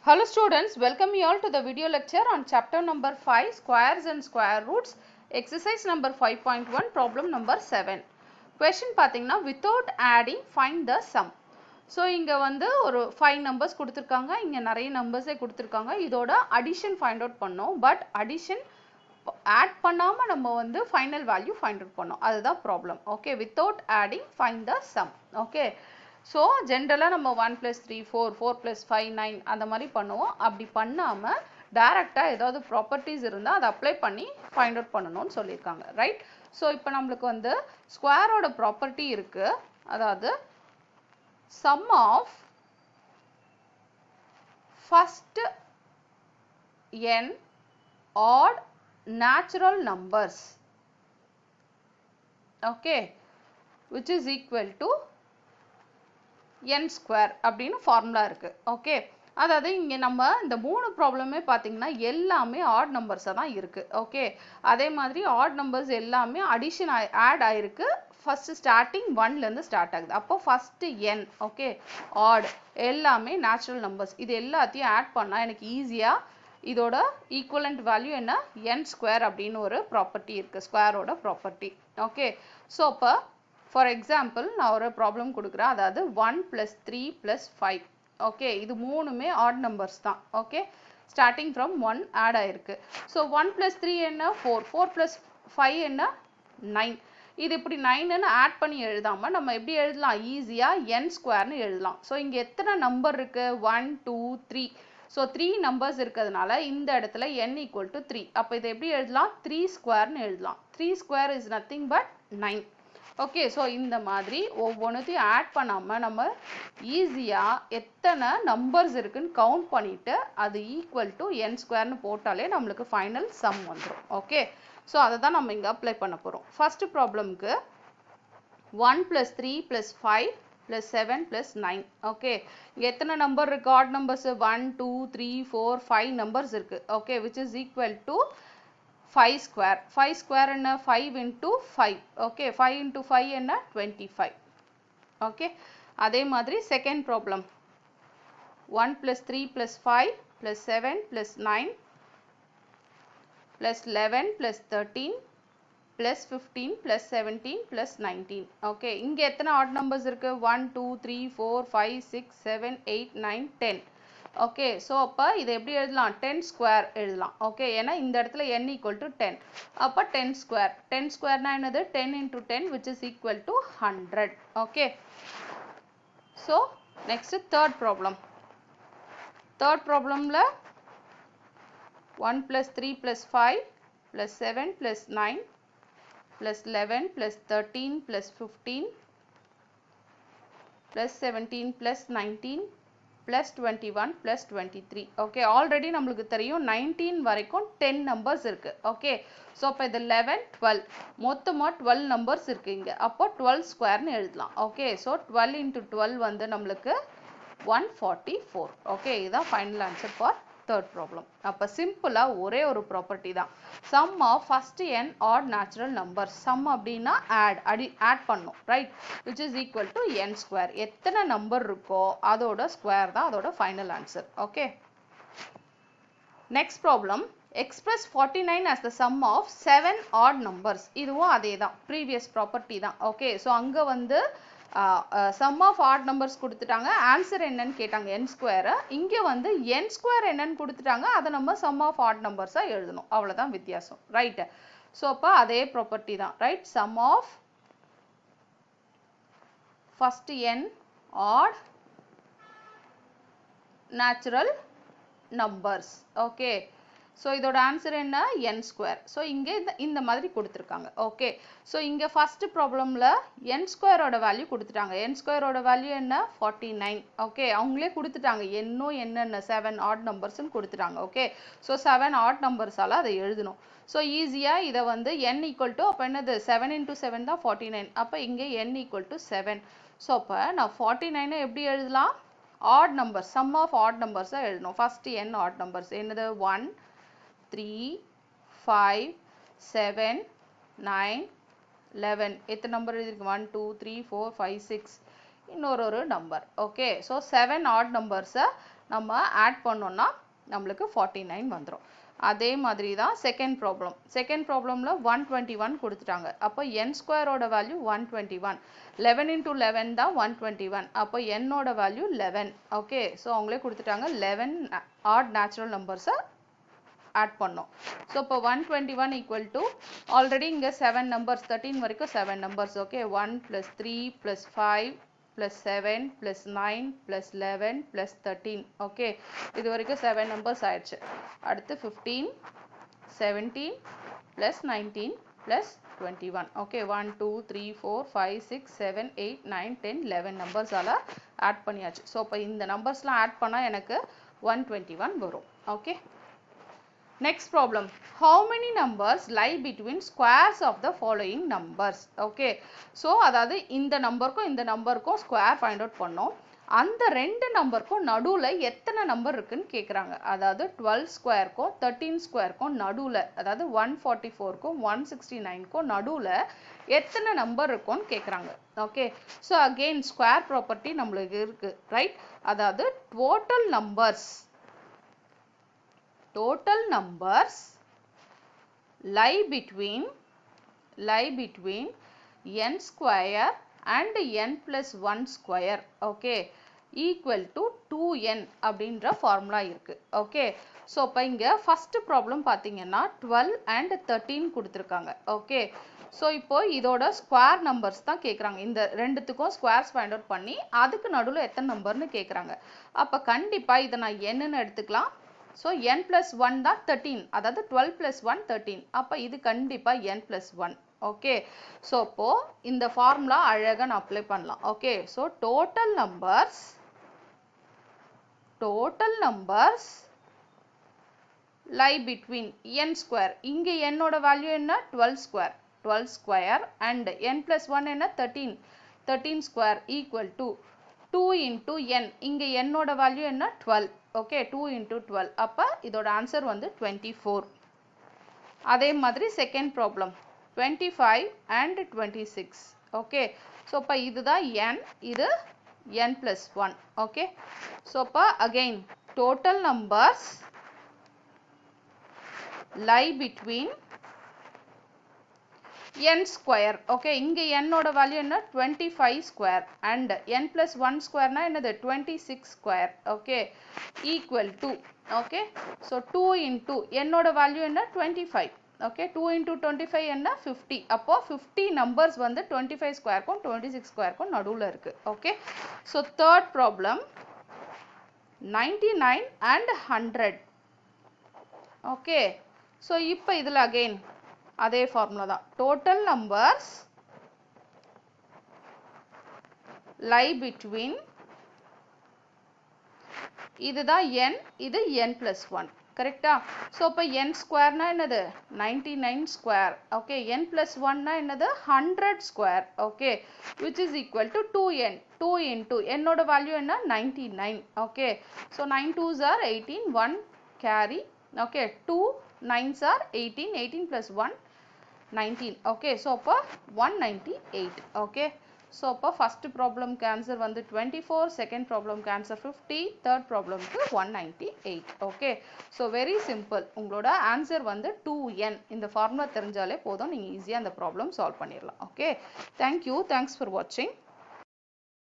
Hello students, welcome you all to the video lecture on chapter number 5 squares and square roots, exercise number 5.1, problem number 7. Question பாத்தீங்கன்னா without adding find the sum. So இங்க வந்து ஒரு 5 numbers கொடுத்திருக்காங்க, இங்க நிறைய numbers கொடுத்திருக்காங்க, இதோட addition find out பண்ணோம். But addition add பண்ணாம நம்ம வந்து final value find out பண்ணோம். அதுதான் problem. Okay, without adding find the sum. Okay. So generally நம்ம 1 plus 3 4 4 plus 5 9 அந்த மாதிரி பண்ணுவோம். அப்படி பண்ணாம டைரக்டா ஏதாவது ப்ராப்பர்ட்டிஸ் இருந்தா அதை அப்ளை பண்ணி ஃபைண்ட் அவுட் பண்ணணும்னு சொல்லியிருக்காங்க, ரைட்? ஸோ இப்போ நம்மளுக்கு வந்து ஸ்கொயரோட ப்ராப்பர்ட்டி இருக்கு, அதாவது sum of first n odd natural numbers, okay, which is equal to n square அப்படின்னு ஃபார்முலா இருக்கு. ஓகே, அதாவது இங்க நம்ம இந்த மூணு ப்ராப்ளமே பாத்தீங்கன்னா எல்லாமே ஆட் நம்பர்ஸா தான் இருக்கு. ஓகே, அதே மாதிரி ஆட் நம்பர்ஸ் எல்லாமே அடிஷன் ஆட் ஆயிருக்கு. ஃபர்ஸ்ட் ஸ்டார்டிங் 1ல இருந்து ஸ்டார்ட் ஆகுது. அப்போ ஃபர்ஸ்ட் n, ஓகே, ஆட் எல்லாமே நேச்சுரல் நம்பர்ஸ். இது எல்லாத்தையும் ஆட் பண்ணா எனக்கு ஈஸியா இதோட ஈக்குவலண்ட் வேல்யூ என்ன n ஸ்கொயர் அப்படின்னு ஒரு ப்ராப்பர்ட்டி இருக்கு, ஸ்கொயரோட ப்ராப்பர்ட்டி. ஓகே, ஸோ அப்போ ஃபார் எக்ஸாம்பிள் நான் ஒரு ப்ராப்ளம் கொடுக்குறேன், அதாவது 1 plus 3 plus 5. ஓகே, இது மூணுமே ஆட் நம்பர்ஸ் தான். ஓகே, ஸ்டார்டிங் ஃப்ரம் 1 ஆட் ஆயிருக்கு. ஸோ 1 plus 3 என்ன 4, 4 plus 5 என்ன 9. இது இப்படி 9ன்னு ஆட் பண்ணி எழுதாம நம்ம எப்படி எழுதலாம், ஈஸியா n ஸ்கொயர்னு எழுதலாம். ஸோ இங்க எத்தனை நம்பர் இருக்கு, 1 2 3. ஸோ 3 நம்பர்ஸ் இருக்கிறதுனால இந்த இடத்துல n equal to 3. அப்போ இதை எப்படி எழுதலாம், 3 ஸ்கொயர்னு எழுதலாம். 3 square is nothing but 9. Okay, so இந்த மாதிரி ஒவ்வொன்றுத்தையும் ஆட் பண்ணாமல் நம்ம ஈஸியாக எத்தனை நம்பர்ஸ் இருக்குன்னு கவுண்ட் பண்ணிவிட்டு அது ஈக்குவல் டு n ஸ்கொயர்னு போட்டாலே நம்மளுக்கு ஃபைனல் சம் வந்துடும். ஓகே, ஸோ அதை தான் நம்ம இங்கே அப்ளை பண்ண போகிறோம். ஃபர்ஸ்ட் ப்ராப்ளம்க்கு 1 plus 3 plus 5 plus 7 plus 9. Okay, இங்கே எத்தனை நம்பர் இருக்கு, ஆட் நம்பர்ஸ் 1 2 3 4 5 நம்பர்ஸ் இருக்கு. Okay, which is equal to 5 square. 5 square என்ன 5 into 5. ஓகே, 5 into 5 என்ன 25. ஓகே, அதே மாதிரி second problem 1 plus 3 plus 5 plus 7 plus 9 plus 11 plus 13 plus 15 plus 17 plus 19. Okay, இங்க எத்தனை ஆட் நம்பர்ஸ் இருக்கு, 1 2 3 4 5 6 7 8 9 10. ஓகே, ஸோ அப்போ இதை எப்படி எழுதலாம், 10 ஸ்கொயர் எழுதலாம். ஓகே, ஏன்னா இந்த இடத்துல n ஈக்குவல் டு 10. அப்போ 10 ஸ்கொயர், 10 ஸ்கொயர்னா என்னது 10 into 10 which is equal to 100. Okay, so next third problem. Third ப்ராப்ளம்ல 1 plus 3 plus 5 plus 7 plus 9 plus 11 plus 13 plus 15 plus 17 plus 19 plus 21 plus 23. Okay, already நம்மளுக்கு தெரியும் 19 வரைக்கும் 10 நம்பர்ஸ் இருக்கு. ஓகே, ஸோ அப்போ இது 11 12 மொத்தமாக 12 நம்பர்ஸ் இருக்கு இங்கே. அப்போ 12 ஸ்கொயர்னு எழுதலாம். ஓகே, ஸோ 12 into 12 வந்து நம்மளுக்கு 144. ஓகே, இதுதான் final answer for third problem. அப்போ சிம்பிளாக ஒரே ஒரு ப்ராப்பர்ட்டி தான், sum of first n odd natural number. Sum அப்படின்னா ஆட் பண்ணும், right, which is equal to n square. எத்தனை நம்பர் இருக்கோ அதோட ஸ்கொயர் தான் அதோட final answer. Okay, next problem express 49 as the sum of 7 odd numbers. இதுவும் அதே தான், ப்ரீவியஸ் ப்ராப்பர்ட்டி தான். ஓகே, ஸோ அங்கே வந்து சம் ஆஃப் ஆட் நம்பர்ஸ் கொடுத்துட்டாங்க, ஆன்சர் என்னன்னு கேட்டாங்க n ஸ்கொயர். இங்கே வந்து n ஸ்கொயர் என்னன்னு கொடுத்துட்டாங்க, அதை நம்ம சம் ஆஃப் ஆட் நம்பர்ஸாக எழுதணும், அவ்வளோதான் வித்தியாசம், ரைட்? ஸோ அப்போ அதே ப்ராப்பர்ட்டி தான், right? Sum of first n odd natural numbers. Okay, so இதோட ஆன்சர் என்ன n ஸ்கொயர். ஸோ இங்கே இந்த மாதிரி கொடுத்துருக்காங்க. ஓகே, ஸோ இங்கே ஃபர்ஸ்ட் ப்ராப்ளமில் n ஸ்கொயரோட வேல்யூ கொடுத்துட்டாங்க. n ஸ்கொயரோட வேல்யூ என்ன 49. ஓகே, அவங்களே கொடுத்துட்டாங்க என்னோ என்னென்ன 7 ஆட் நம்பர்ஸ்ன்னு கொடுத்துட்டாங்க. ஓகே, ஸோ 7 ஆட் நம்பர்ஸால் அதை எழுதணும். ஸோ ஈஸியாக இதை வந்து n ஈக்குவல் டு அப்போ என்னது 7 into 7 தான் 49. அப்போ இங்கே n ஈக்குவல் டு 7. ஸோ அப்போ நான் 49 எப்படி எழுதலாம், odd number, sum of odd நம்பர்ஸாக எழுதணும். ஃபர்ஸ்ட் n ஆட் நம்பர்ஸ் என்னது 1 3 5 7 9 11. எத்தனை நம்பர் எழுதிருக்கு, 1 2 3 4 5 6, இன்னொரு நம்பர். ஓகே, ஸோ 7 ஆட் நம்பர்ஸை நம்ம ஆட் பண்ணோம்னா நம்மளுக்கு 49 வந்துரும். அதே மாதிரி தான் செகண்ட் ப்ராப்ளம்ல 121 கொடுத்துட்டாங்க. அப்போ n ஸ்கொயரோட வேல்யூ 121. 11 into 11 தான் 121. அப்போ n ஓட வேல்யூ 11. ஓகே, ஸோ அவங்களே கொடுத்துட்டாங்க. 11 ஆட் நேச்சுரல் நம்பர்ஸை ஆட் பண்ணோம். ஸோ இப்போ 121 equal to ஆல்ரெடி இங்கே 7 நம்பர்ஸ் 13 வரைக்கும் 7 நம்பர்ஸ். ஓகே, 1 + 3 + 5 + 7 + 9 + 11 + 13. ஓகே, இது வரைக்கும் 7 நம்பர்ஸ் ஆயிடுச்சு. அடுத்து 15 17 + 19 + 21. ஓகே, 1 2 3 4 5 6 7 8 9 10 11 நம்பர்ஸால் ஆட் பண்ணியாச்சு. ஸோ இப்போ இந்த நம்பர்ஸ்லாம் ஆட் பண்ணால் எனக்கு 121 வரும். Okay, next problem, how many numbers lie between squares of the following numbers? Okay, so அதாவது இந்த நம்பருக்கும் ஸ்கொயர் ஃபைண்ட் அவுட் பண்ணோம். அந்த ரெண்டு நம்பருக்கும் நடுவில் எத்தனை நம்பர் இருக்குன்னு கேட்குறாங்க. அதாவது 12 ஸ்கொயருக்கும் 13 ஸ்கொயருக்கும் நடுவில், அதாவது 144க்கும் 169க்கும் நடுவில் எத்தனை நம்பர் இருக்கும்னு கேட்குறாங்க. Okay, so again square property நம்மளுக்கு இருக்குது, ரைட்? அதாவது total numbers lie between n square and n plus 1 square. Okay, equal to 2n அப்படின்ற ஃபார்முலா இருக்கு. ஓகே, ஸோ இப்போ இங்கே ஃபர்ஸ்ட் ப்ராப்ளம் பார்த்தீங்கன்னா 12 and 13 கொடுத்துருக்காங்க. ஓகே, ஸோ இப்போ இதோட ஸ்கொயர் நம்பர்ஸ் தான் கேட்குறாங்க. இந்த ரெண்டுத்துக்கும் ஸ்கொயர்ஸ் ஃபைண்ட் அவுட் பண்ணி அதுக்கு நடுவில் எத்தனை நம்பர்னு கேட்குறாங்க. அப்போ கண்டிப்பாக இதை நான் என்னன்னு எடுத்துக்கலாம். ஸோ n plus 1 தான் 13, அதாவது 12 plus 1 13. அப்போ இது கண்டிப்பாக n plus 1. ஓகே, ஸோ இப்போ இந்த ஃபார்முலா அழகாக நான் அப்ளை பண்ணலாம். Okay, so total numbers lie between n square, இங்கே என்னோட வேல்யூ என்ன 12 ஸ்கொயர் அண்ட் n plus 1 என்ன 13 square equal to 2 into n, இங்கே என்னோட வேல்யூ என்ன 12. Okay, 2 into 12. அப்போ இதோட ஆன்சர் வந்து 24. அதே மாதிரி second problem 25 and 26. Okay, so இப்போ இதுதான் n, இது n plus 1. ஓகே, ஸோ இப்போ again total numbers lie between n square. Okay, இங்கே n ஓட வேல்யூ என்ன 25 ஸ்கொயர் அண்ட் n plus 1 ஸ்கொயர்னா என்னது 26 square. Okay, equal to, okay, so 2 into n ஓட value என்ன 25. ஓகே, 2 into 25 என்ன 50. அப்போ 50 நம்பர்ஸ் வந்து 25 ஸ்கொயருக்கும் 26 ஸ்கொயருக்கும் நடுவில் இருக்கு. Okay, so third problem 99 and 100. Okay, so இப்போ இதில் அகெயின் அதே ஃபார்முலா தான். டோட்டல் நம்பர்ஸ் lie between, இதுதான் n, இது n plus 1. கரெக்டா? ஸோ இப்போ n ஸ்கொயர்னா என்னது 99 ஸ்கொயர். ஓகே, n plus 1னா என்னது 100 square. Okay, which is equal to 2n. 2 into என்னோட வேல்யூ என்ன 99. Okay, so 9 2s are 18, 1 carry. ஓகே, 2 9s are 18, 18 plus 1 19. Okay, so அப்போ 198. ஓகே, ஸோ அப்போ ஃபர்ஸ்ட் ப்ராப்ளம்க்கு ஆன்சர் வந்து 24, செகண்ட் ப்ராப்ளம்க்கு ஆன்சர் 50, தேர்ட் ப்ராப்ளம்க்கு 198. Okay, so very simple. உங்களோட ஆன்சர் வந்து 2n. இந்த ஃபார்முலா தெரிஞ்சாலே போதும், நீங்கள் ஈஸியாக அந்த ப்ராப்ளம் சால்வ் பண்ணிடலாம். ஓகே, தேங்க்யூ, தேங்க்ஸ் ஃபார் வாட்சிங்.